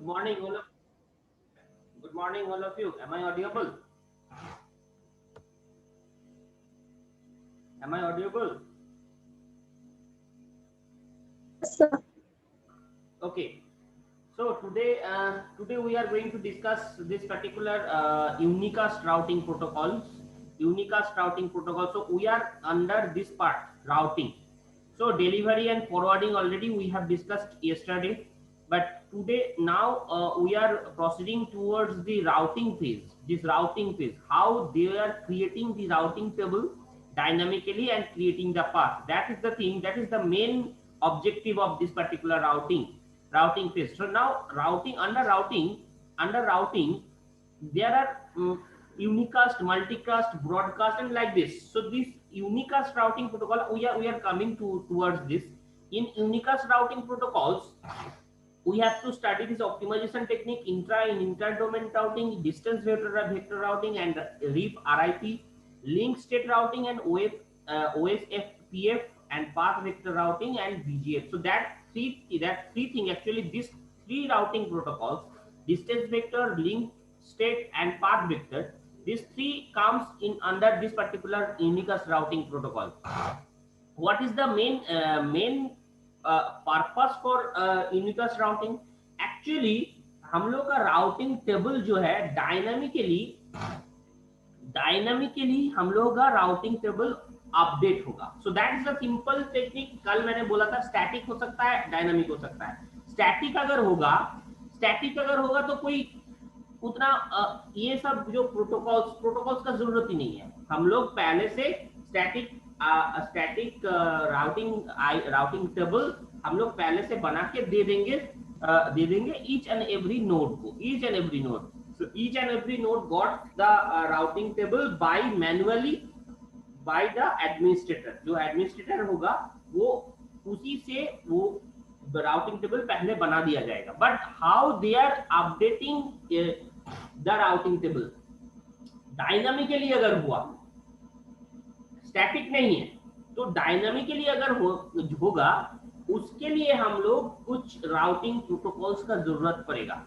morning, all of good morning, all of you. Am I audible? Am I audible? Yes, sir. Okay. So today we are going to discuss this particular unicast routing protocols. Unicast routing protocol. So we are under this part routing. So delivery and forwarding already we have discussed yesterday, but today now we are proceeding towards the routing phase. This routing phase, how they are creating the routing table dynamically and creating the path. That is the thing. That is the main objective of this particular routing phase. So now under routing, there are unicast, multicast, broadcast, and like this. So this unicast routing protocol, we are coming towards this. In unicast routing protocols, we have to study this optimization technique, intra and inter-domain routing, distance vector routing, and RIP, link state routing, and OSFPF, and path vector routing, and VGF. So that three thing actually, these three routing protocols, distance vector, link state, and path vector, these three comes in under this particular unicast routing protocol. What is the main purpose for unicast routing? Actually हम लोग का routing table जो है dynamically हम लोग का routing table update होगा. So that is a simple technique. कल मैंने बोला था स्टैटिक हो सकता है, डायनामिक हो सकता है. स्टैटिक अगर होगा तो कोई उतना ये सब जो प्रोटोकॉल्स का जरूरत ही नहीं है. हम लोग पहले से स्टैटिक राउटिंग टेबल हम लोग पहले से बना के दे देंगे ईच एंड एवरी नोड को. So each and every node got the routing table by manually by the administrator. जो एडमिनिस्ट्रेटर होगा वो उसी से वो राउटिंग टेबल पहले बना दिया जाएगा. But how they are updating the routing table? Dynamically अगर हुआ, स्टैटिक नहीं है, तो डायनामिकली अगर होगा उसके लिए हम लोग कुछ राउटिंग प्रोटोकॉल्स का जरूरत पड़ेगा.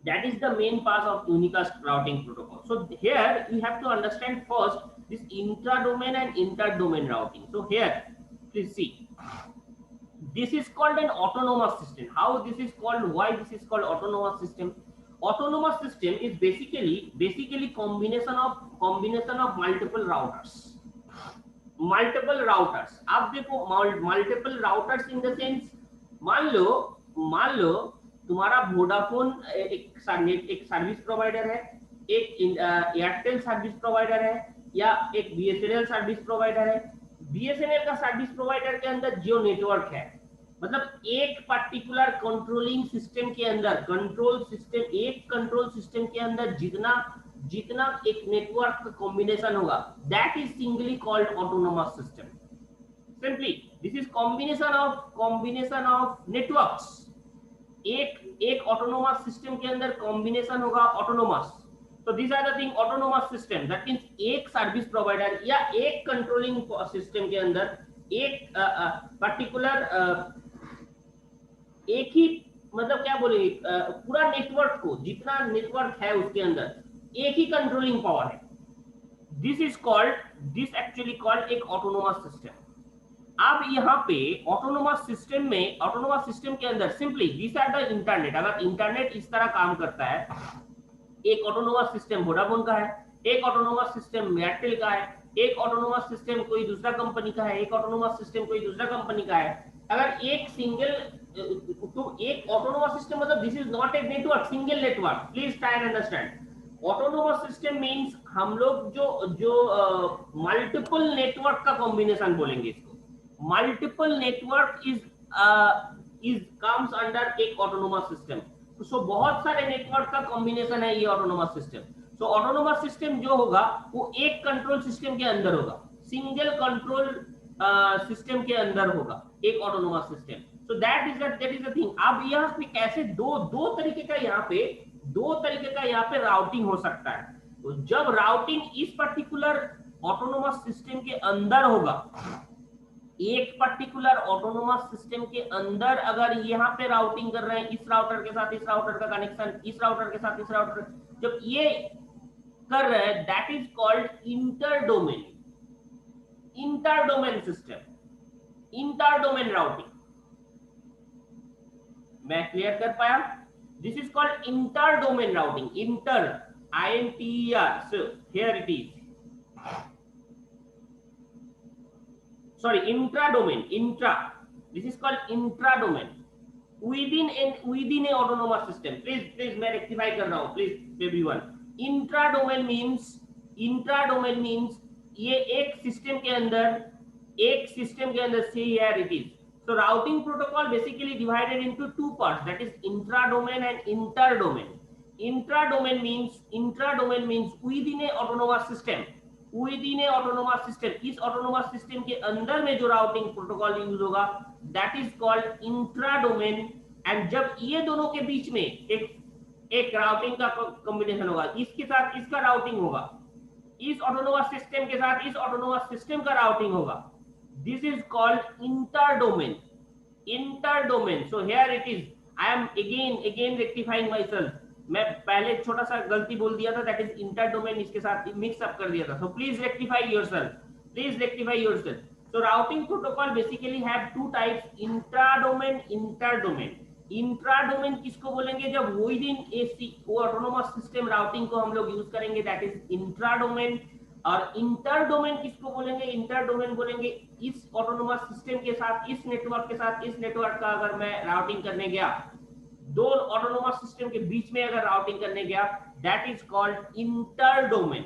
That is the main part of unicast routing protocol. So here we have to understand first this intra-domain and inter-domain routing. So here, please see, this is called an autonomous system. How this is called? Why this is called autonomous system? Autonomous system is basically combination of multiple routers. आप देखो multiple routers in the sense, मान लो तुम्हारा Vodafone एक service provider है, एक Airtel service provider है, या एक बीएसएनएल सर्विस प्रोवाइडर है. बीएसएनएल का सर्विस प्रोवाइडर के अंदर जियो नेटवर्क है. मतलब एक पर्टिकुलर कंट्रोलिंग सिस्टम के अंदर एक कंट्रोल सिस्टम के अंदर जितना एक नेटवर्क का कॉम्बिनेशन होगा, that is singly called autonomous system. Simply this is combination of networks. एक ऑटोनोमस सिस्टम के अंदर कॉम्बिनेशन होगा ऑटोनोमस. तो this are the thing autonomous system. That means एक सर्विस प्रोवाइडर या एक कंट्रोलिंग सिस्टम के अंदर एक पर्टिकुलर एक ही, मतलब क्या बोलेंगे, पूरा नेटवर्क को, जितना नेटवर्क है उसके अंदर एक ही कंट्रोलिंग पावर है. दिस एक्चुअली कॉल्ड एक ऑटोनोमस सिस्टम. अब यहाँ पे ऑटोनोमस सिस्टम के अंदर simply this are the internet. अगर इंटरनेट इस तरह काम करता है, एक ऑटोनोमस सिस्टम वोडाफोन का है, एक ऑटोनोमस सिस्टम एयरटेल का है, एक ऑटोनोमस सिस्टम कोई दूसरा कंपनी का है, एक ऑटोनोमस सिस्टम कोई दूसरा कंपनी का है. अगर एक ऑटोनोमस सिस्टम, मतलब this is not a network, single network. Please try and understand. Autonomous system means हम लोग जो मल्टीपल नेटवर्क का कॉम्बिनेशन बोलेंगे इसको. Multiple network is comes under एक ऑटोनोमस सिस्टम. सो बहुत सारे नेटवर्क का कॉम्बिनेशन है ये ऑटोनोमस सिस्टम. सो ऑटोनोमस सिस्टम जो होगा वो एक कंट्रोल सिस्टम के अंदर होगा, सिंगल कंट्रोल सिस्टम के अंदर होगा एक autonomous system. So that is the thing. अब यहाँ पे कैसे दो तरीके का यहाँ पे राउटिंग हो सकता है. तो जब राउटिंग इस पर्टिकुलर ऑटोनोमस सिस्टम के अंदर होगा, एक पर्टिकुलर ऑटोनोमस सिस्टम के अंदर अगर यहाँ पे राउटिंग कर रहे हैं, इस राउटर के साथ इस राउटर का कनेक्शन, इस राउटर के साथ इस राउटर, जब ये कर रहे हैं, that is called inter domain, inter domain system, inter domain routing. मैं क्लियर कर पाया? This is called inter domain routing, inter, INTER, so here it is, sorry, intra domain, intra, this is called intra domain, within a autonomous system. Please मैं rectify कर रहा हूँ, please everyone. Intra domain means, intra domain means ये एक system के अंदर से, here it is. So routing protocol basically divided into two parts, that is intra-domain and inter-domain. Intra-domain means within a autonomous system, within a autonomous system, इस autonomous system के अंदर में जो routing protocol यूज होगा that is called intra-domain। and जब ये दोनों के बीच में एक राउटिंग का कॉम्बिनेशन होगा, इसके साथ इसका राउटिंग होगा, इस ऑटोनोमस सिस्टम के साथ इस ऑटोनोमस सिस्टम का राउटिंग होगा, this is called interdomain, interdomain। so here it is, I am again rectifying myself, मैं पहले छोटा सा गलती बोल दिया था, that is interdomain, इसके साथ मिक्स अप कर दिया था, so please rectify yourself, please rectify yourself। so routing protocol basically have two types, intradomain, interdomain। इंट्राडोमेन किसको बोलेंगे? जब विदिन ए ऑटोनोमस सिस्टम राउटिंग को हम लोग यूज करेंगे, दैट इज इंट्राडोमेन। और इंटरडोमेन किसको बोलेंगे? इंटरडोमेन बोलेंगे इस ऑटोनोमस सिस्टम के साथ, इस नेटवर्क के साथ इस नेटवर्क का अगर मैं राउटिंग करने गया, दो ऑटोनोमस सिस्टम के बीच में अगर राउटिंग करने गया, that is called interdomain,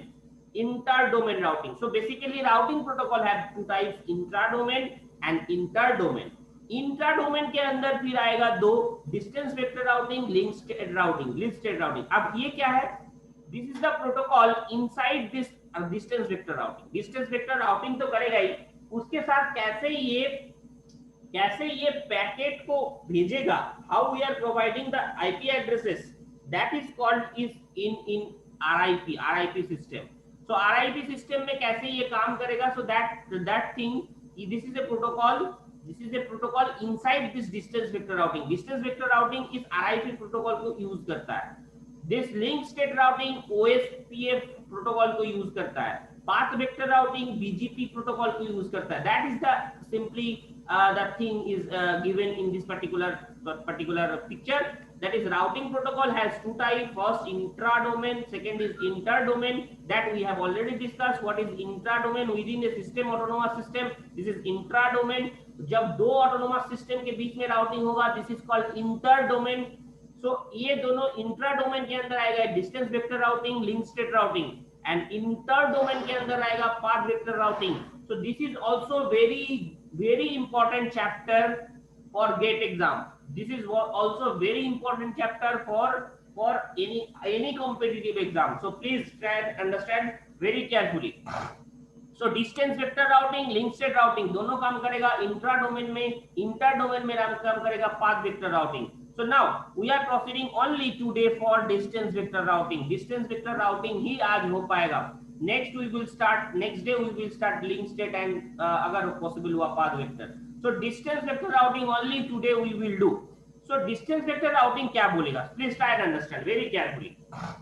interdomain routing. So basically routing protocol have two types, intradomain and interdomain. Intradomain के अंदर फिर आएगा दो, distance vector routing, link state routing, link state routing. अब ये क्या है? This is the protocol inside this distance vector routing. Distance vector routing तो करेगा ही, उसके साथ कैसे ये पैकेट को भेजेगा, how we are providing the IP addresses, that is called is in RIP system. So RIP system में कैसे ये काम करेगा, so that thing, this is a protocol inside this distance vector routing. Distance vector routing इस RIP protocol को use करता है। This link state routing OSPF protocol को यूज करता है। Path vector routing BGP protocol को यूज करता है। That is the simply the thing is given in this particular picture, that is routing protocol has two types, first intra-domain, second is inter-domain, that we have already discussed. What is intra-domain? Within a system, autonomous system, this is intra-domain। जब दो autonomous system के बीच में routing होगा, this is called inter-domain। so ये दोनों intra-domain के अंदर आएगा distance vector routing, link state routing, and inter-domain के अंदर आएगा path vector routing. So this is also very important chapter for GATE exam. This is also very important chapter for any competitive exam. So please try and understand very carefully. So distance vector routing, link state routing दोनों काम करेगा intra domain में, inter domain में काम करेगा path vector routing. So now we are proceeding only today for distance vector routing. Distance vector routing ही आज हो पाएगा। Next day we will start link state and अगर possible हुआ path vector. So distance vector routing only today we will do. So distance vector routing क्या बोलेगा? Please try and understand very carefully.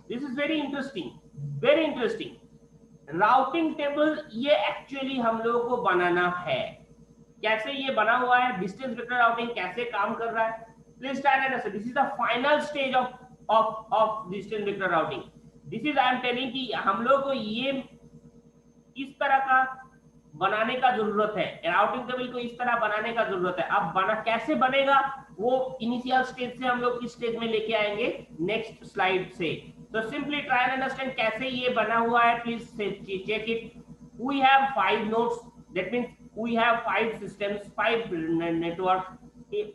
This is very interesting, very interesting. Routing table ये actually हम लोगों को बनाना है। कैसे ये बना हुआ है? Distance vector routing कैसे काम कर रहा है? Please try and understand. This is the final stage of distance vector routing. This is I am telling कि हम लोग को ये इस तरह का बनाने का जरूरत है, राउटिंग टेबल को इस तरह बनाने का जरूरत है। अब कैसे बनेगा वो इनिशियल स्टेज से हम लोग किस स्टेज में लेके आएंगे नेक्स्ट स्लाइड से। तो सिंपली ट्राई एंड अंडरस्टैंड कैसे ये बना हुआ है। Please check it. We have 5 nodes, that means we have 5 systems, 5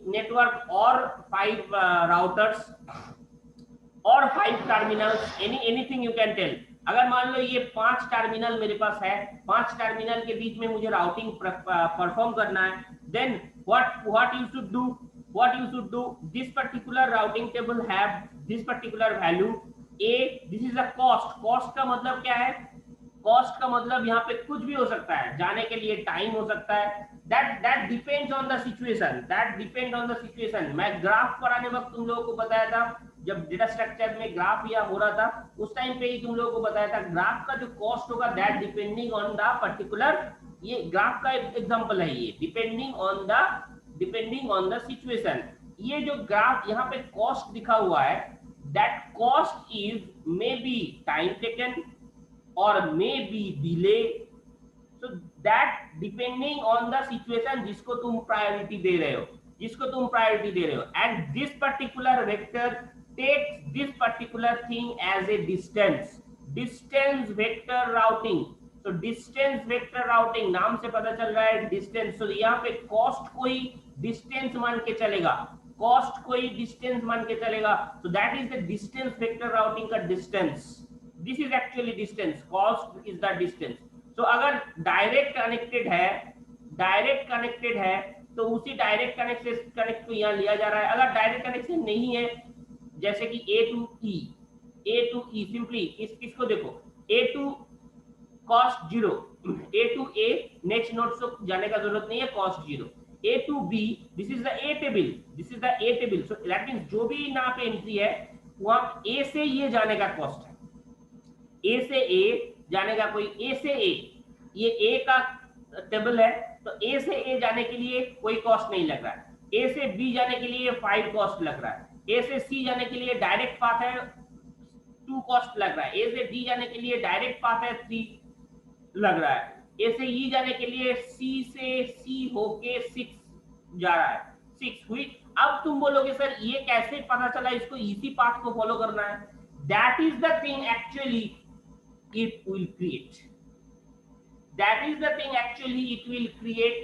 network और 5 राउटर्स और 5 terminals, anything you can tell. अगर मान लो ये 5 टर्मिनल मेरे पास है, 5 टर्मिनल के बीच में मुझे राउटिंग परफॉर्म करना है, then what you should do, this particular routing table have this particular value a, this is the cost का मतलब क्या है? कॉस्ट का मतलब यहाँ पे कुछ भी हो सकता है, जाने के लिए टाइम हो सकता है, that depends on the situation, that depend on the situation। मैं ग्राफ पढ़ाने वक्त तुम लोगों को बताया था, जब डेटा स्ट्रक्चर में ग्राफ या हो रहा था उस टाइम पे ही तुम लोगों को बताया था ग्राफ का जो कॉस्ट होगा that depending on the particular, ये ग्राफ का एग्जांपल है, ये डिपेंडिंग ऑन द सिचुएशन। ये जो ग्राफ यहाँ पे कॉस्ट दिखा हुआ है, that cost is may be time taken और may be delay, so that depending on the situation जिसको तुम प्रायोरिटी दे रहे हो, जिसको तुम प्रायोरिटी दे रहे हो, and this particular vector takes this particular thing as a distance vector routing। तो distance vector routing नाम से पता चल रहा है distance, so यहाँ पे cost कोई distance मान के चलेगा, cost कोई distance मान के चलेगा, so that is the distance vector routing का distance, this is actually distance, cost is the distance। तो अगर डायरेक्ट कनेक्टेड है तो उसी डायरेक्ट कनेक्ट को यहाँ लिया जा रहा है। अगर डायरेक्ट कनेक्शन नहीं है, जैसे कि ए टू ई सिंपली इसको देखो, A to cost zero, A to A next node से जाने का जरूरत नहीं है, cost zero. A to B, this is the A table, so that means जो भी यहाँ पे एंट्री है वहां ए से ये जाने का कॉस्ट है, ए से ए जाने का, कोई ए से ए, ये ए का टेबल है तो ए से ए जाने के लिए कोई कॉस्ट नहीं लग रहा है, ए से बी जाने के लिए 5 कॉस्ट लग रहा है, ए से सी जाने के लिए डायरेक्ट पाथ है 2 कॉस्ट लग रहा है, ए से डी जाने के लिए डायरेक्ट पाथ है 3 लग रहा है, ए से ई जाने के लिए सी से सी होके 6 जा रहा है, 6 हुई। अब तुम बोलोगे सर ये कैसे पता चला इसको इसी पाथ को फॉलो करना है, that is the thing actually it will create, that is the thing actually it will create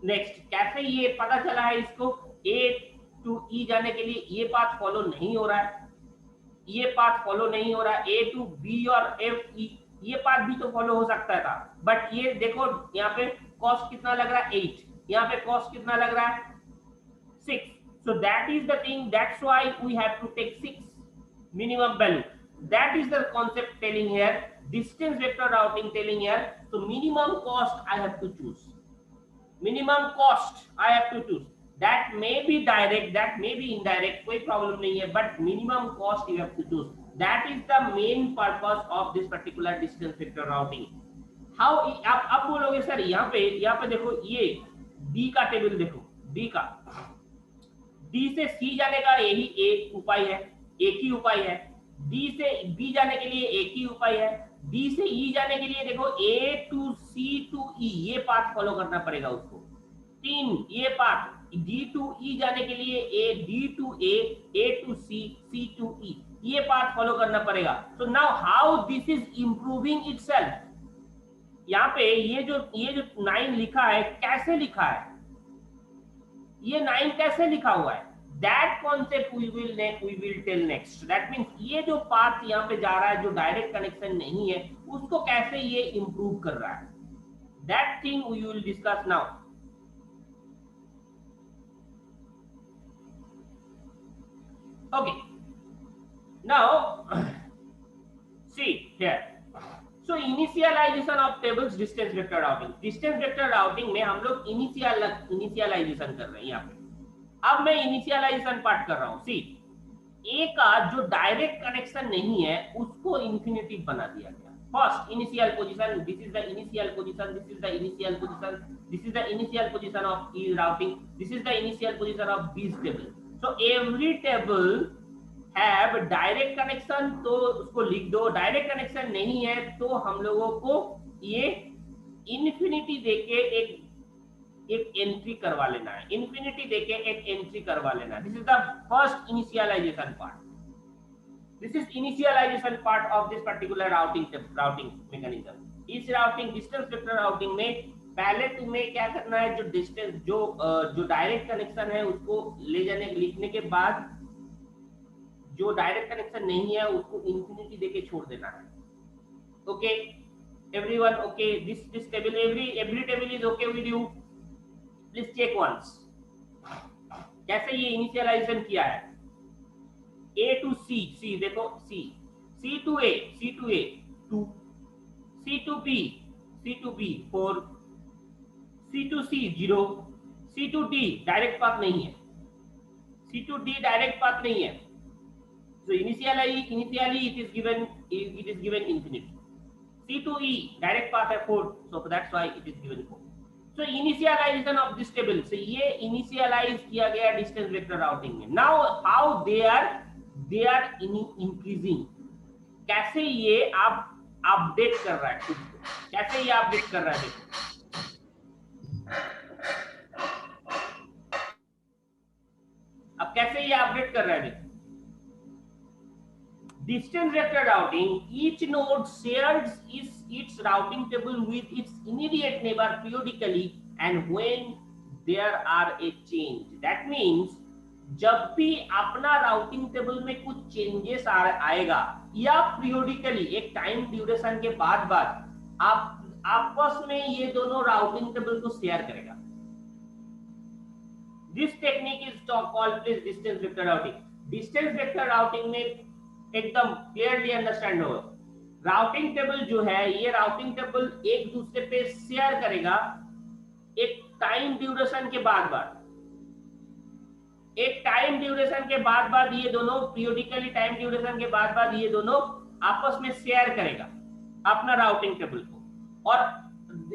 next। कैसे ये पता चला है इसको, A to E जाने के लिए ये पाथ फॉलो नहीं हो रहा है, ये पाथ फॉलो नहीं हो रहा है, A to B और F E ये पाथ भी तो फॉलो हो सकता था, बट ये देखो यहाँ पे कॉस्ट कितना लग रहा है 8, यहाँ पे कॉस्ट कितना लग रहा है 6, so that is the thing, that's why we have to take 6 minimum value, that is the concept telling here, distance vector routing telling here। so minimum cost I have to choose, that may be direct, that may be indirect, कोई problem नहीं है, but minimum cost you have to choose, that is the main purpose of this particular distance vector routing। how आप बोलोगे sir यहाँ पे देखो ये D का टेबल देखो, D से C जाने का यही एक ही उपाय है, D से B जाने के लिए एक ही उपाय है, D से E जाने के लिए देखो A to C to E ये पाथ फॉलो करना पड़ेगा उसको, 3 ये पाथ, D to E जाने के लिए D to A to C, C to E ये पाथ फॉलो करना पड़ेगा। so now how this is improving itself, यहाँ पे ये जो 9 लिखा है कैसे लिखा है, ये 9 कैसे लिखा हुआ है, that concept we will tell next। that means ये जो पाथ यहाँ पे जा रहा है जो डायरेक्ट कनेक्शन नहीं है उसको कैसे ये इंप्रूव कर रहा है, that thing we will discuss now। okay, now see here, so initialization of tables distance vector routing में हम लोग इनिशियलाइजेशन कर रहे हैं यहाँ पे। अब मैं इनिशियलाइजेशन पार्ट कर रहा हूं, सी ए का जो डायरेक्ट कनेक्शन नहीं है उसको इन्फिनिटिव बना दिया गया, first initial position, this is the initial position, this is the initial position, this is the initial position of E routing, this is the initial position of B's table. So every table have direct connection तो उसको लिख दो, direct connection नहीं है तो हम लोगों को ये इन्फिनिटी देके एक एंट्री करवा लेना है, इन्फिनिटी देके एक एंट्री करवा लेना है। This is the first initialization part, this is initialization part of this particular routing mechanism. इस राउटिंग डिस्टेंस वेक्टर राउटिंग में पहले तुम्हें क्या करना है, जो डिस्टेंस जो डायरेक्ट कनेक्शन है उसको ले जाने लिखने के बाद जो डायरेक्ट कनेक्शन नहीं है उसको इन्फिनिटी देके छोड़ देना है। Okay everyone, okay this table, every table is okay with you, please check once. कैसे ये इनिशियलाइजेशन किया है, A to C देखो C to A 2, C to B 4, C to C 0, C to D direct path नहीं है, C to D direct path नहीं है. So initially it is given infinity. C to E direct path है 4, so that's why it is given 4. So initialization of this table, so ये initialize किया गया distance vector routing में. Now how they are increasing, कैसे ये आप update कर रहा है खुद को, कैसे ये अपडेट कर रहा है देखो. अब कैसे ये अपडेट कर रहा है देखो. Distance vector routing, each node shares its routing table with its immediate neighbor periodically and when there are a change. That means जब भी अपना राउटिंग टेबल में कुछ चेंजेस आएगा या पीरियोडिकली एक टाइम ड्यूरेशन के बाद आप आपस में ये दोनों राउटिंग टेबल को शेयर करेगा. This technique is called distance vector routing. Distance vector routing में एकदम क्लियरली अंडरस्टैंड हो, राउटिंग टेबल जो है ये राउटिंग टेबल एक दूसरे पे शेयर करेगा एक टाइम ड्यूरेशन के बाद एक टाइम ड्यूरेशन के बाद ये दोनों पीरियोडिकली टाइम ड्यूरेशन के बाद ये दोनों आपस में शेयर करेगा अपना राउटिंग टेबल को और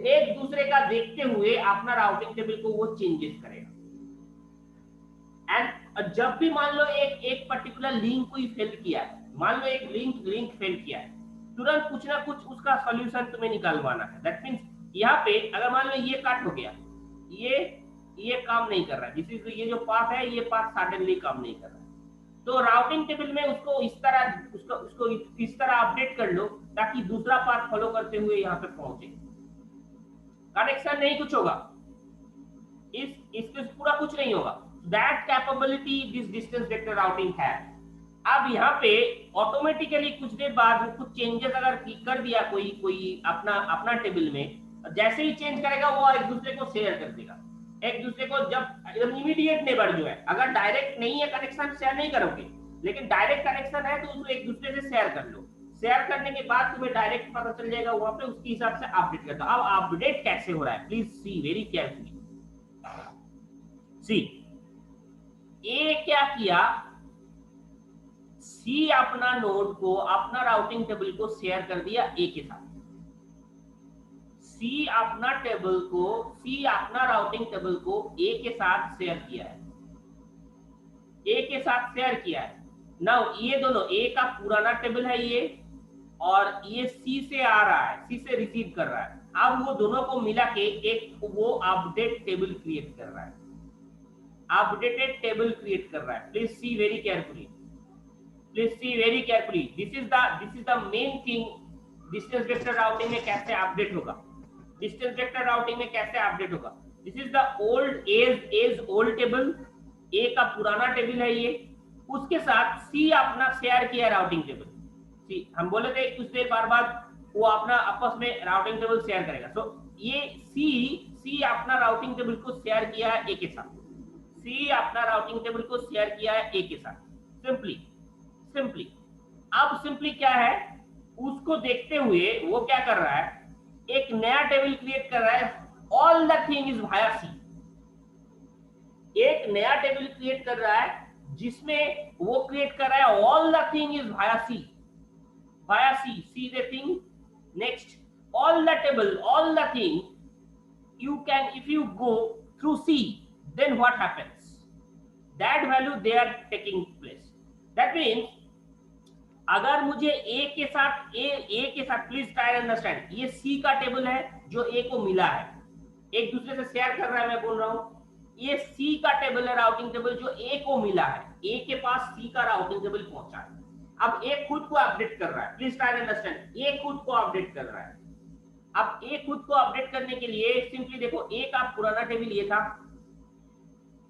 एक दूसरे का देखते हुए अपना राउटिंग टेबल को वो चेंजेस करेगा. एंड जब भी मान लो एक पर्टिकुलर लिंक कोई फेल किया है, मान लो एक लिंक फेल किया है, तुरंत कुछ ना कुछ उसका सॉल्यूशन तुम्हें निकालवाना है. दैट मींस यहाँ पे अगर मान लो ये कट हो गया, ये काम नहीं कर रहा है, ये जो पाथ है ये पाथ सडनली काम नहीं कर रहा है, तो राउटिंग टेबल में उसको इस तरह अपडेट कर लो ताकि दूसरा पाथ फॉलो करते हुए यहाँ पे पहुंचे. कनेक्शन नहीं कुछ होगा, इसके पूरा कुछ नहीं होगा. That capability this distance vector routing है. अब यहाँ पे ऑटोमेटिकली कुछ देर बाद कुछ चेंजेस अगर कर दिया कोई अपना टेबल में, जैसे ही चेंज करेगा वो एक दूसरे को शेयर कर देगा. एक दूसरे को जब एकदम इमीडिएट नेबर जो है, अगर डायरेक्ट नहीं है कनेक्शन शेयर नहीं करोगे, लेकिन डायरेक्ट कनेक्शन है तो उसको एक दूसरे से शेयर कर लो. शेयर करने के बाद तुम्हें डायरेक्ट पता चल जाएगा वहां पे, उसके हिसाब से अपडेट करता. अब अपडेट कैसे हो रहा है प्लीज सी वेरी केयरफुली. सी ए क्या किया, सी अपना नोड को अपना राउटिंग टेबल को शेयर कर दिया ए के साथ. सी अपना राउटिंग टेबल को ए के साथ शेयर किया है. नाउ ये दोनों, ए का पुराना टेबल है ये, और ये सी से आ रहा है, सी से रिसीव कर रहा है. अब वो दोनों को मिला के एक वो अपडेट टेबल क्रिएट कर रहा है, अपडेटेड टेबल क्रिएट कर रहा है. Please see very carefully, this is the main thing. Distance vector routing में कैसे अपडेट होगा, this is the old A's old table. ए का पुराना टेबल है ये, उसके साथ सी अपना शेयर किया राउटिंग टेबल. सी हम बोले थे कुछ देर बाद वो अपना आपस में राउटिंग टेबल शेयर करेगा. तो ये सी अपना राउटिंग टेबल को शेयर किया है ए के साथ, सिंपली क्या है, उसको देखते हुए वो क्या कर रहा है, एक नया टेबल क्रिएट कर रहा है. All the thing is via C. एक नया टेबल क्रिएट कर रहा है जिसमें वो क्रिएट कर रहा है all the thing is via C. See the thing. Next all the thing you can, if you go through C, then what happens, that value they are taking place. That means अगर मुझे ए के साथ please try understand, ये सी का table है जो ए को मिला है, एक दूसरे से शेयर कर रहा है. मैं बोल रहा हूं ये सी का टेबल है, राउटिंग टेबल जो ए को मिला है, ए के पास सी का राउटिंग टेबल पहुंचा है. अब ए खुद को अपडेट कर रहा है. प्लीज ट्राई अंडरस्टैंड, ए खुद को अपडेट कर रहा है. अब ए खुद को अपडेट करने के लिए सिंपली देखो, ए का पुराना टेबल ये था,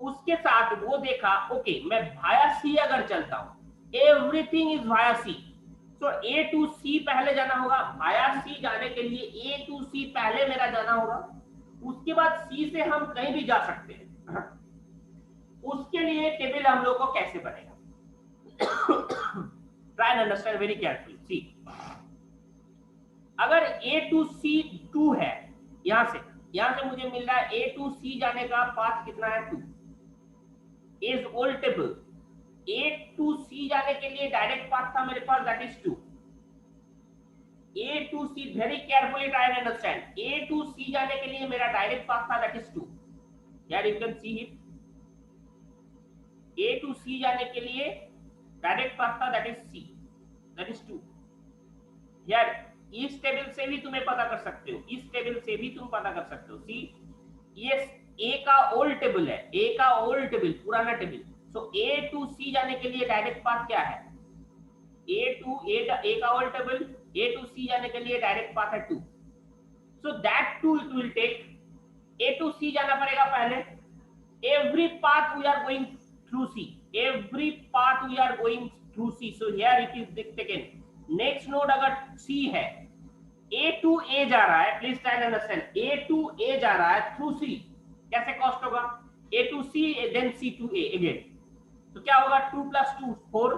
उसके साथ वो देखा ओके मैं वाया सी अगर चलता हूं, एवरीथिंग इज वाया सी, तो ए टू सी पहले जाना होगा. वाया सी जाने के लिए ए टू सी पहले मेरा जाना होगा, उसके बाद सी से हम कहीं भी जा सकते हैं. उसके लिए टेबल हम लोग को कैसे बनेगा, try and understand very carefully. See अगर ए टू सी 2 है, यहां से यहां से मुझे मिल रहा है ए टू सी जाने का पाथ कितना है 2 is old table. A to C जाने के लिए डायरेक्ट पाथ था मेरे पास that is 2। A to C very carefully try and understand. A to C जाने के लिए मेरा डायरेक्ट पाथ था दैट इज 2। यार you can see it. A to C जाने के लिए डायरेक्ट पाथ था that is C, that is 2। यार इस टेबल से भी तुम्हें पता कर सकते हो, इस टेबल से भी तुम पता कर सकते हो। सी ये ए का ओल्ड टेबल है, ए का ओल्ड टेबल पुराना table. So A to C जाने के लिए डायरेक्ट पाथ क्या है? ए का old table, A to C जाने के लिए डायरेक्ट पाथ है 2। So that 2 it will take. A to C जाना पड़ेगा पहले। Every path we are going through C, every path we are going through C. So here it is taken. Next node अगर C है, A to A जा रहा है, please try to understand. A to A जा रहा है through C, कैसे cost होगा? A to C then C to A again. तो क्या होगा? 2 + 2 4,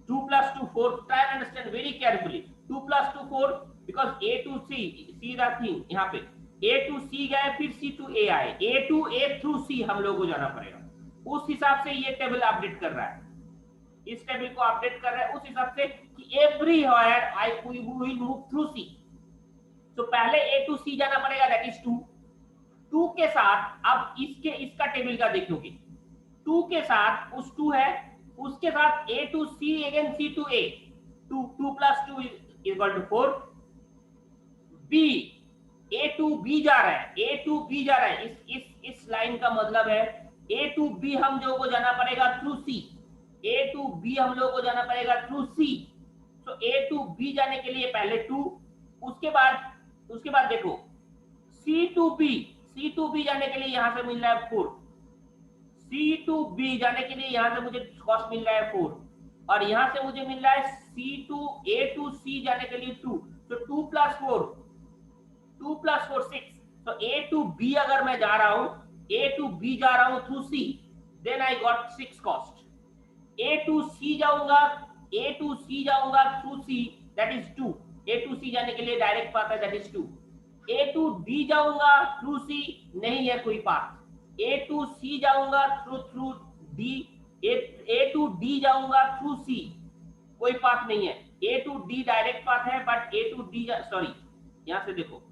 2 + 2 4। Try to understand very carefully. 2 + 2 4 because A to C, see the thing यहाँ पे ए टू सी गए फिर सी टू ए आए, ए टू ए थ्रू सी हम लोग को जाना पड़ेगा। उस हिसाब से ये टेबल अपडेट कर रहा है, इस टेबल को अपडेट कर रहा है उस हिसाब से कि everywhere I we will move through C. तो पहले ए टू सी जाना पड़ेगा दैट इज 2। 2 के साथ अब इसका टेबल का देखोगे, 2 के साथ उस 2 है, उसके साथ A to C again C to A, 2 + 2 is equal to 4। B, A to B जा रहा है, ए टू बी जा रहा है। इस लाइन का मतलब है ए टू बी हम लोगों को जाना पड़ेगा through C, A to B हम लोगों को जाना पड़ेगा थ्रू सी। तो ए टू बी जाने के लिए पहले 2, उसके बाद देखो सी टू बी जाने के लिए यहां से मिल रहा है 4, सी टू बी जाने के लिए यहां से मुझे कॉस्ट मिल रहा है 4, और यहां से मुझे मिल रहा है सी टू ए टू सी जाने के लिए 2। तो 2 + 4 6। तो ए टू बी अगर मैं जा रहा हूं, ए टू बी जा रहा हूं through C, then I got 6 cost. A to C जाऊंगा through C that is 2। A to C जाने के लिए डायरेक्ट पाथ है that is 2। A to D जाऊंगा थ्रू सी, नहीं है कोई पाथ। ए टू सी जाऊंगा through D, A to D जाऊंगा थ्रू सी, कोई पाथ नहीं है। A to D direct path है but A to D sorry यहां से देखो,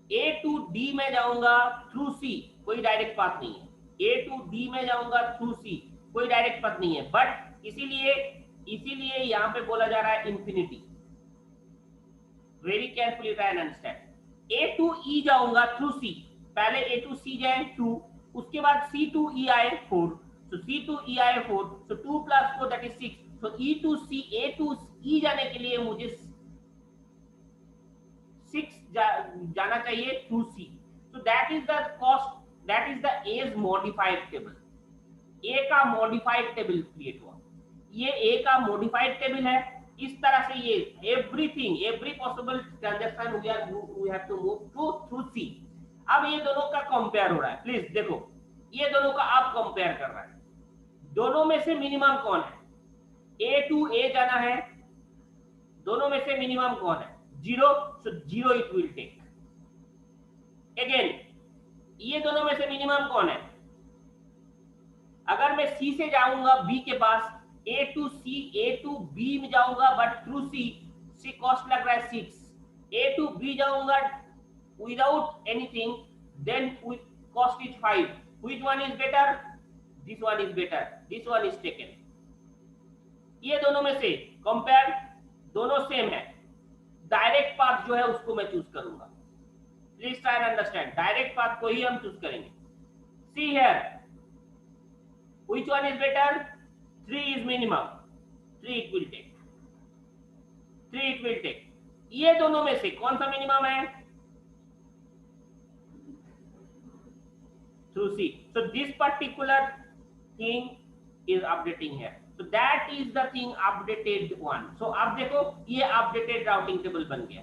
ए टू डी में जाऊंगा थ्रू सी, कोई डायरेक्ट पाथ नहीं है। ए टू डी में जाऊंगा थ्रू सी, कोई डायरेक्ट पाथ नहीं है, बट इसीलिए यहां पे बोला जा रहा है infinity. Very carefully try and understand. A to E जाऊंगा थ्रू सी, पहले ए टू सी जाए 2, उसके बाद सी टू ई आए 4, तो सी टू ई आए 4, तो 2 + 4 दैट इज 6। तो ई टू सी ए टू ई जाने के लिए मुझे 6 जाना चाहिए थ्रू सी। तो that is the cost, that is the A's modified table. ए का मॉडिफाइड टेबल क्रिएट हुआ, ये ए का मॉडिफाइड टेबल है। इस तरह से ये everything, every possible transaction we have to move through C. अब ये दोनों का कंपेयर हो रहा है, प्लीज देखो ये दोनों का आप कंपेयर कर रहा है, दोनों में से मिनिमम कौन है? ए टू ए जाना है, दोनों में से मिनिमम कौन है? 0, so 0 it will take. Again, ये दोनों में से मिनिमम कौन है? अगर मैं C से जाऊंगा B के पास, A to B में जाऊंगा बट थ्रू C कॉस्ट लग रहा है 6। A to B जाऊंगा without anything, then cost is 5. Which one is better? This one is better. This one is taken. ये दोनों में से कंपेयर, दोनों सेम है। डायरेक्ट पाथ जो है उसको मैं चूज करूंगा। Please try and understand, direct path को ही हम चूज करेंगे। See here, which one is better? 3 is minimum, 3 it will take, 3 it will take. ये दोनों में से कौन सा मिनिमम है? Through C. So this particular thing is updating here. So that is the thing updated one. So अब देखो ये अपडेटेड राउटिंग टेबल बन गया।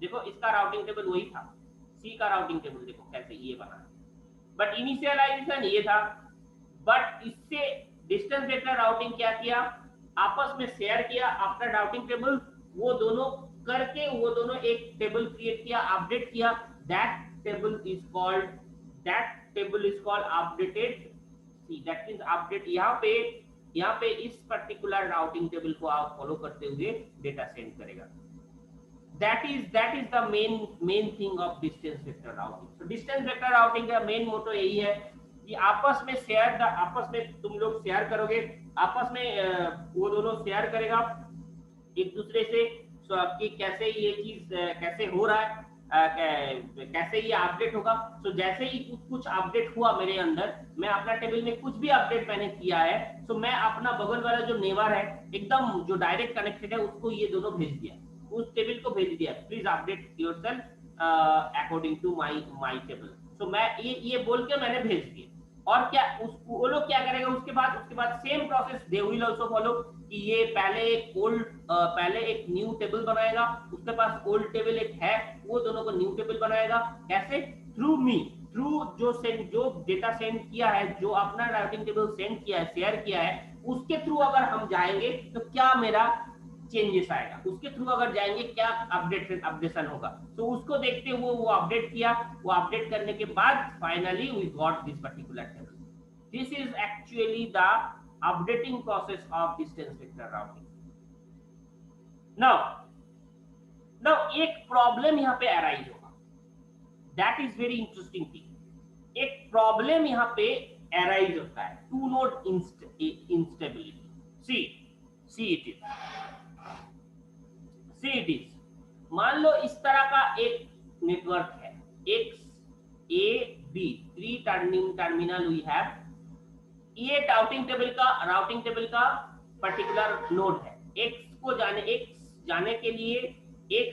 देखो इसका राउटिंग टेबल वही था, C का राउटिंग टेबल देखो कैसे ये बना, बट इनिशियलाइजेशन ये था। बट इससे डिस्टेंस वेक्टर राउटिंग क्या किया, आपस में शेयर किया आफ्टर राउटिंग टेबल, वो दोनों करके वो दोनों एक टेबल क्रिएट किया, अपडेट किया, that table is called updated. See that means update. यहाँ पे इस पर्टिकुलर राउटिंग टेबल को आप फॉलो करते हुए डेटा सेंड करेगा। that is the main thing of distance vector routing. So distance vector routing का मेन मोटो यही है कि आपस में तुम लोग शेयर करोगे, आपस में वो दोनों शेयर करेगा एक दूसरे से कि कैसे ये चीज कैसे हो रहा है, कैसे ये अपडेट होगा। तो जैसे ही कुछ अपडेट हुआ मेरे अंदर, मैं अपना टेबल में कुछ भी अपडेट मैंने किया है, तो मैं अपना बगल वाला जो नेबर है एकदम जो डायरेक्ट कनेक्टेड है उसको ये दोनों भेज दिया, उस टेबल को भेज दिया, please update yourself according to my table. तो मैं ये बोल के मैंने भेज दिया। और क्या वो लोग क्या करेगा उसके बाद same process they will also follow कि ये पहले एक न्यू टेबल बनाएगा, उसके पास ओल्ड टेबल एक है, वो दोनों को न्यू टेबल बनाएगा। कैसे? थ्रू मी, थ्रू जो डेटा सेंड किया है, जो अपना राउटिंग टेबल सेंड किया है, शेयर किया है, उसके थ्रू अगर हम जाएंगे तो क्या मेरा चेंजेस आएगा, उसके थ्रू अगर जाएंगे क्या अपडेशन होगा। तो उसको देखते हुए वो अपडेट किया, वो अपडेट करने के बाद finally we got this particular table. This is actually the updating process of distance vector routing. Now एक प्रॉब्लम यहाँ पे अराइज होगा, that is very interesting thing. एक प्रॉब्लम यहाँ पे अराइज होता है, two node instability. See it is मान लो इस तरह का एक नेटवर्क है, X A B, three terminal we have. ये राउटिंग टेबल का पर्टिकुलर नोड है। एक्स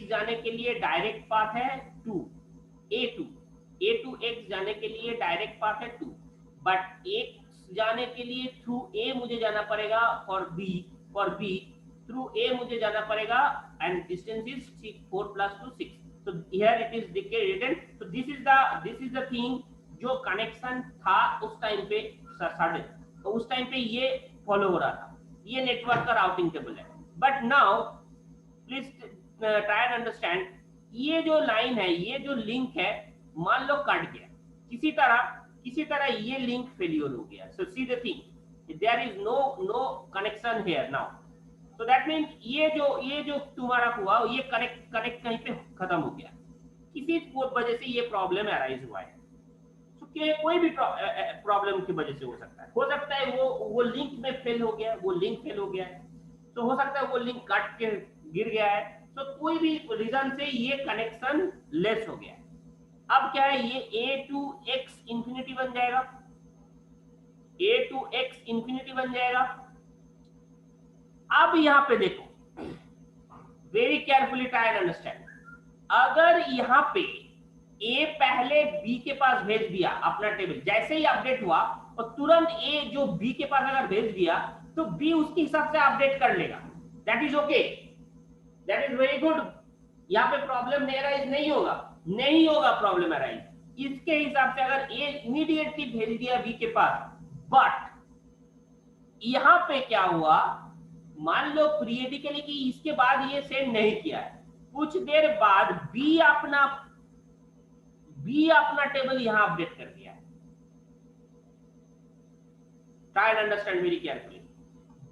जाने के लिए डायरेक्ट पाथ है 2 ए टू एक्स जाने के लिए डायरेक्ट पाथ है 2, बट एक्स जाने के लिए थ्रू ए मुझे जाना पड़ेगा फॉर बी थ्रू ए मुझे जाना पड़ेगा, and distance is 4 + 2 6। so here it is written, so this is the thing जो कनेक्शन था उस टाइम पे सडन, तो उस टाइम पे ये फॉलो हो रहा था, ये नेटवर्क का राउटिंग टेबल है। But now please try and understand, ये जो लाइन है, ये जो लिंक है, मान लो कट गया किसी तरह ये लिंक फेलियर हो गया। So see the thing, there is no connection here now. तो दैट मीन्स ये जो तुम्हारा हुआ, ये कनेक्ट कहीं पे खत्म हो गया, किसी वजह से ये प्रॉब्लम अराइज हुआ है। तो कोई भी प्रॉब्लम की वजह से हो सकता है वो लिंक में फेल हो गया, है, तो हो सकता है वो लिंक कट के गिर गया है, तो कोई भी रीजन से ये कनेक्शन लेस हो गया है। अब क्या है, ये a to x इंफिनिटी बन जाएगा। अब यहां पे देखो, very carefully try and understand, अगर यहां पे a पहले b के पास भेज दिया अपना टेबल, जैसे ही अपडेट हुआ और तुरंत a जो b के पास अगर भेज दिया, तो b उसके हिसाब से अपडेट कर लेगा, that is okay, that is very good. यहाँ पे प्रॉब्लम नहीं होगा प्रॉब्लम अराइज। इसके हिसाब से अगर a इमीडिएटली भेज दिया b के पास, बट यहां पे क्या हुआ, मान लो पीरियडिकली कि इसके बाद ये सेंड नहीं किया है, कुछ देर बाद बी अपना टेबल यहां अपडेट कर दिया है। Try and understand very carefully.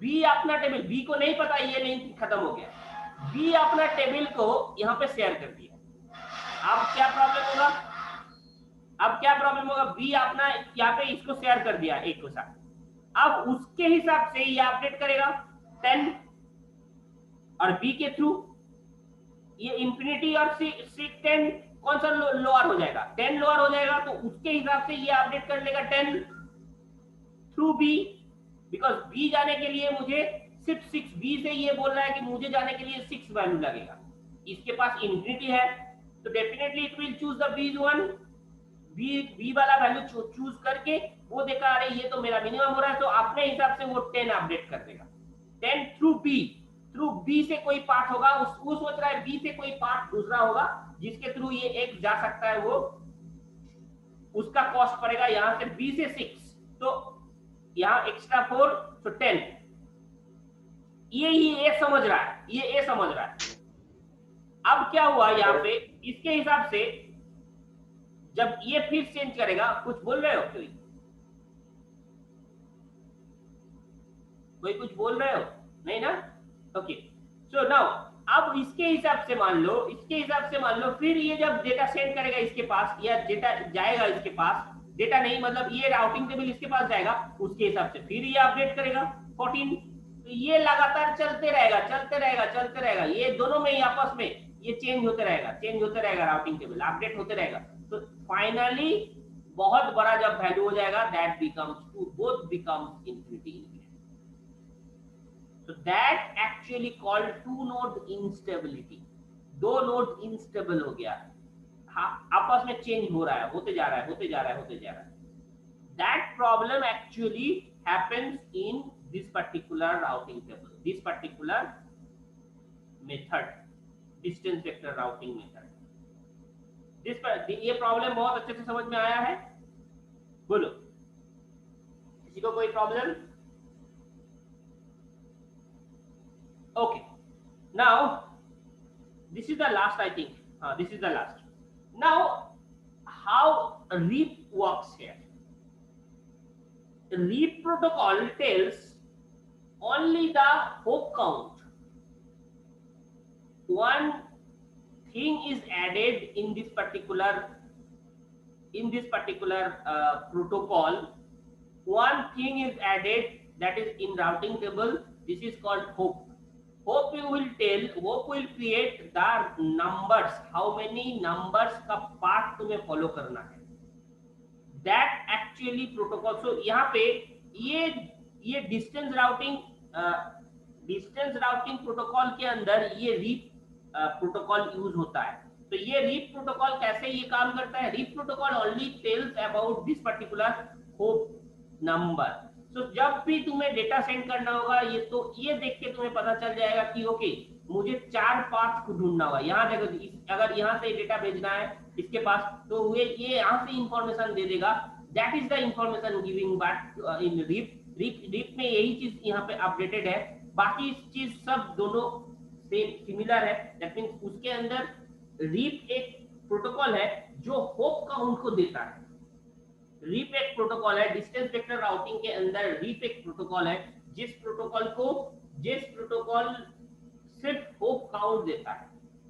B अपना टेबल, बी को नहीं पता ये लिंक खत्म हो गया, बी अपना टेबल को यहां पे शेयर कर दिया। अब क्या प्रॉब्लम होगा, बी अपना यहाँ पे इसको शेयर कर दिया एक को साथ, अब उसके हिसाब से ये अपडेट करेगा 10, और बी के थ्रू ये इंफिनिटी और 10 कौन सा लोअर हो जाएगा, 10 लोअर हो जाएगा, तो उसके हिसाब से ये अपडेट कर लेगा 10 थ्रू बी, बिकॉज बी जाने के लिए मुझे सिर्फ 6, बी से ये बोल रहा है कि मुझे जाने के लिए 6 वैल्यू लगेगा, इसके पास इंफिनिटी है, तो definitely it will choose the B one, B वाला वैल्यू चूज करके वो देखा, अरे ये तो मेरा मिनिमम हो रहा है, तो अपने हिसाब से वो 10 अपडेट कर देगा। 10 थ्रू बी से कोई पार्ट होगा, वो सोच रहा है बी से कोई पार्ट दूसरा होगा जिसके थ्रू ये एक जा सकता है, वो उसका कॉस्ट पड़ेगा यहां से बी से 6, तो यहां एक्स्ट्रा 4, तो 10। ये समझ रहा है, ये ए समझ रहा है। अब क्या हुआ यहाँ पे, इसके हिसाब से जब ये फिर चेंज करेगा, कुछ बोल रहे हो कोई कुछ बोल रहे हो? नहीं ना? ओके, सो नाउ अब इसके हिसाब से मान लो फिर ये जब डेटा सेंड करेगा इसके पास, या डेटा जाएगा इसके पास, डेटा नहीं मतलब ये राउटिंग टेबल इसके पास जाएगा, उसके हिसाब से फिर ये अपडेट करेगा 14। तो ये लगातार चलते रहेगा, ये दोनों में ही आपस में ये चेंज होते रहेगा राउटिंग टेबल अपडेट होते रहेगा। तो फाइनली बहुत बड़ा जब वैल्यू हो जाएगा, that becomes two, both becomes infinity. So that actually called two node instability, दो नोड इंस्टेबल हो गया, आपस में चेंज हो रहा है, होते जा रहा है। That problem actually happens in this particular routing table, this particular method, distance vector routing method। ये प्रॉब्लम बहुत अच्छे से समझ में आया है? बोलो, किसी को कोई problem? Okay, now this is the last, I think. This is the last. Now, how REAP works here? The REAP protocol tells only the hop count. One thing is added in this particular protocol. One thing is added, that is in routing table. This is called hop. Hope will create the numbers, how many numbers का part तुम्हें follow करना है, that actually protocol। so यहाँ पे ये distance routing protocol के अंदर ये रीप प्रोटोकॉल यूज होता है। तो ये रीप प्रोटोकॉल कैसे ये काम करता है? RIP protocol only tells about this particular hop number. तो जब भी तुम्हें डेटा सेंड करना होगा, ये देख के तुम्हें पता चल जाएगा कि ओके मुझे 4 पाथ को ढूंढना होगा। यहाँ देखो, अगर यहाँ से डेटा भेजना है इसके पास, तो ये यहाँ से इंफॉर्मेशन दे देगा, that is the information giving back in RIP में यही चीज यहाँ पे अपडेटेड है। बाकी चीज सब दोनों सेम सिमिलर है। दैट मीन्स उसके अंदर रीप एक प्रोटोकॉल है जो होप काउंट को देता है। रीप एक प्रोटोकॉल है, डिस्टेंस वेक्टर राउटिंग के अंदर रीप एक प्रोटोकॉल है जिस प्रोटोकॉल सिर्फ होप काउंट देता है।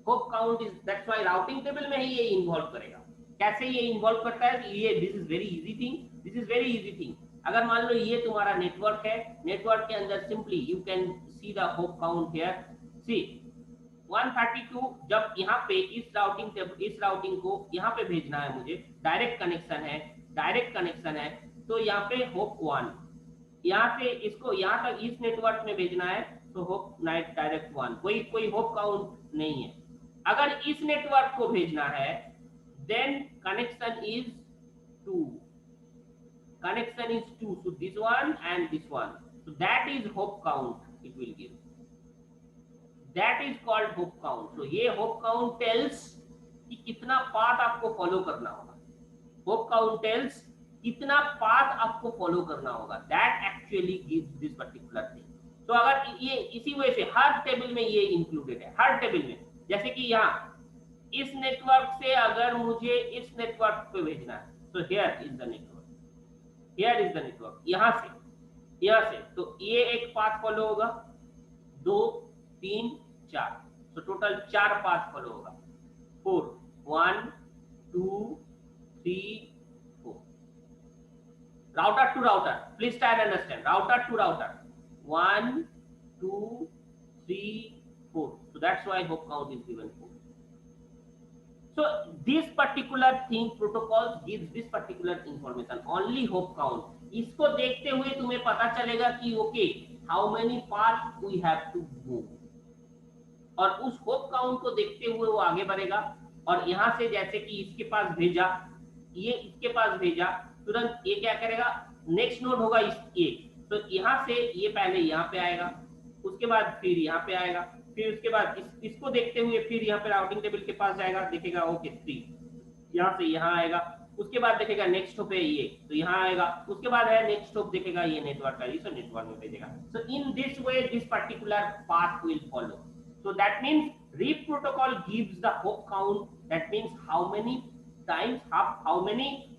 Hope count is, that's why routing table में ही ये इन्वॉल्व करेगा। कैसे ये इन्वॉल्व करता है? ये this is very easy thing. अगर मान लो ये तुम्हारा नेटवर्क है, नेटवर्क के अंदर simply you can see the hop count here. C 132, जब यहाँ पे इस राउटिंग को यहाँ पे भेजना है मुझे, डायरेक्ट कनेक्शन है, तो यहाँ पे होप 1, यहाँ से इसको यहाँ तक इस नेटवर्क में भेजना है, तो होप डायरेक्ट 1, कोई होप काउंट नहीं है। अगर इस नेटवर्क को भेजना है, then connection is 2, so this one and this one, so that is hope count it will give, that is called hope count। so ये hope count tells कि कितना पाथ आपको फॉलो करना होगा, होप काउंट टेल्स कितना path आपको follow करना होगा, that actually gives this particular thing. तो अगर ये इसी वजह से हर टेबल में ये इंक्लूडेड है, हर टेबल में। जैसे कि यहाँ इस नेटवर्क से अगर मुझे इस नेटवर्क पे भेजना है, तो हियर इज द नेटवर्क, यहाँ से तो ये एक पाथ फॉलो होगा, 2 3 4, तो टोटल 4 पाथ फॉलो होगा, 4 1 2 3 4। router to router, please try and understand, router to router, 1 2 3 4, so that's why hop count is given 4। so this particular thing protocol gives this particular information, only hop count। इसको देखते हुए तुम्हें पता चलेगा कि okay how many paths we have to go, और उस hope count को देखते हुए वो आगे बढ़ेगा। और यहाँ से जैसे कि इसके पास भेजा, ये इसके पास भेजा, तुरंत ये क्या करेगा, नेक्स्ट नोड होगा ये, तो यहाँ से ये पहले यहाँ पे आएगा, उसके बाद फिर यहाँ पे आएगा, फिर उसके बाद इसको देखते हुए फिर यहाँ पे राउटिंग टेबल के पास जाएगा, देखेगा ओके 3, यहाँ से यहाँ आएगा, उसके बाद देखेगा नेक्स्ट होप है ये, तो यहाँ आएगा, उसके बाद है नेक्स्ट होप, देखेगा ये नेटवर्क का, इस नेटवर्क में भेजेगा। So in this way this particular path will follow. So that means REAP protocol gives the hop count. That means how many times, how many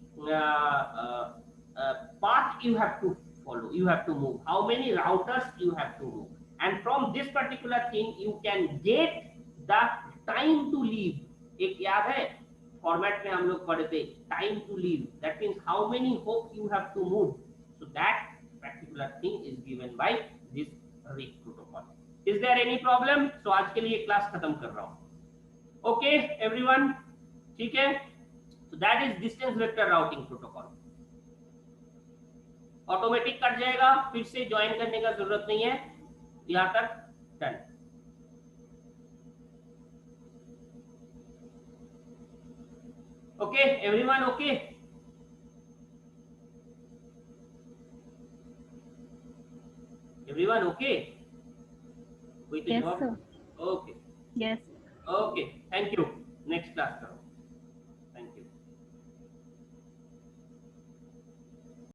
path you have to follow, you have to move, how many routers you have to move, and from this particular thing you can get the time to leave. एक याद है format में हम लोग पढ़े थे time to live, that means how many hop you have to move, so that particular thing is given by this REAP protocol. Is there any problem? So आज के लिए क्लास खत्म कर रहा हूँ. Okay everyone, ठीक है. So that is distance vector routing protocol. Automatic cut जाएगा, फिर से ज्वाइन करने का जरूरत नहीं है. यहां तक done. Okay everyone, okay everyone, okay कोई तो जवाब? Okay Yes. Okay thank you. Next class करो.